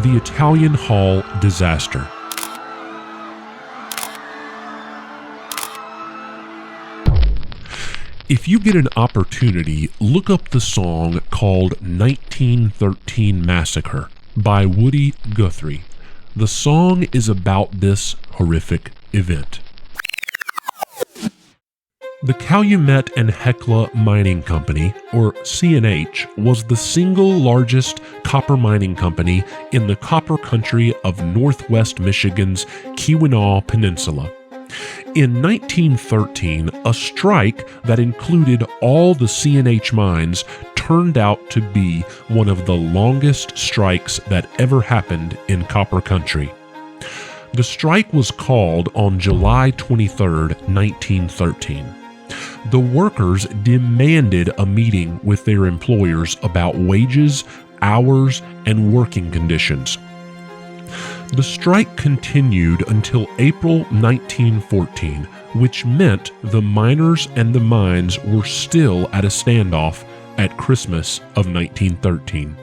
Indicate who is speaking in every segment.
Speaker 1: The Italian Hall Disaster. If you get an opportunity, look up the song called 1913 Massacre by Woody Guthrie. The song is about this horrific event. The Calumet and Hecla Mining Company, or C&H, was the single largest copper mining company in the copper country of northwest Michigan's Keweenaw Peninsula. In 1913, a strike that included all the C&H mines turned out to be one of the longest strikes that ever happened in copper country. The strike was called on July 23, 1913. The workers demanded a meeting with their employers about wages, hours, and working conditions. The strike continued until April 1914, which meant the miners and the mines were still at a standoff at Christmas of 1913.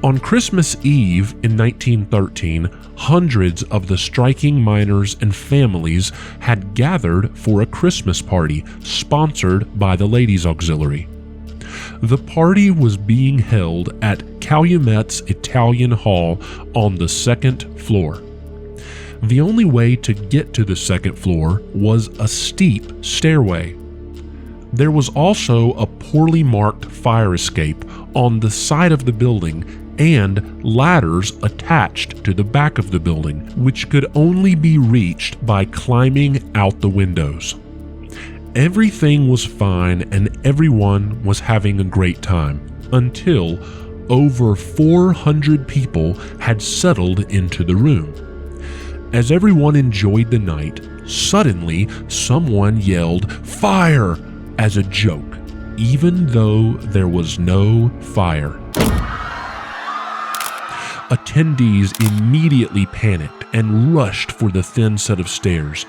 Speaker 1: On Christmas Eve in 1913, hundreds of the striking miners and families had gathered for a Christmas party sponsored by the Ladies' Auxiliary. The party was being held at Calumet's Italian Hall on the second floor. The only way to get to the second floor was a steep stairway. There was also a poorly marked fire escape on the side of the building and ladders attached to the back of the building, which could only be reached by climbing out the windows. Everything was fine and everyone was having a great time until over 400 people had settled into the room. As everyone enjoyed the night, suddenly someone yelled, "Fire!" as a joke, even though there was no fire. Attendees immediately panicked and rushed for the thin set of stairs.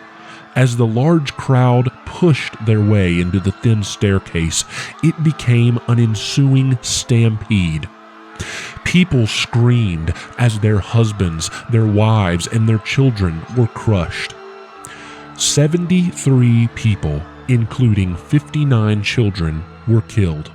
Speaker 1: As the large crowd pushed their way into the thin staircase, it became an ensuing stampede. People screamed as their husbands, their wives, and their children were crushed. 73 people, including 59 children, were killed.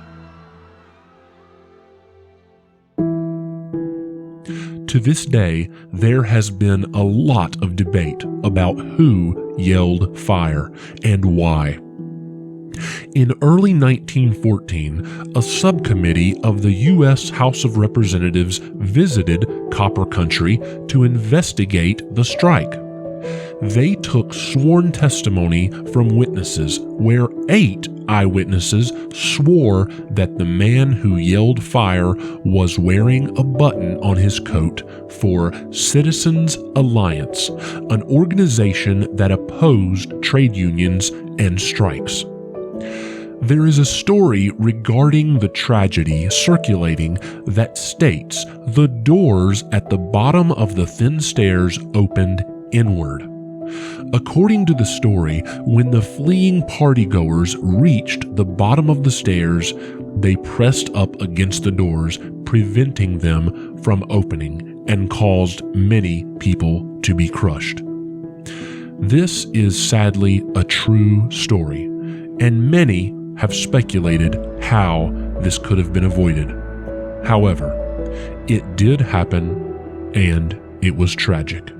Speaker 1: To this day, there has been a lot of debate about who yelled fire and why. In early 1914, a subcommittee of the U.S. House of Representatives visited Copper Country to investigate the strike. They took sworn testimony from witnesses, where 8 eyewitnesses swore that the man who yelled fire was wearing a button on his coat for Citizens Alliance, an organization that opposed trade unions and strikes. There is a story regarding the tragedy circulating that states the doors at the bottom of the thin stairs opened inward. According to the story, when the fleeing partygoers reached the bottom of the stairs, they pressed up against the doors, preventing them from opening, and caused many people to be crushed. This is sadly a true story, and many have speculated how this could have been avoided. However, it did happen, and it was tragic.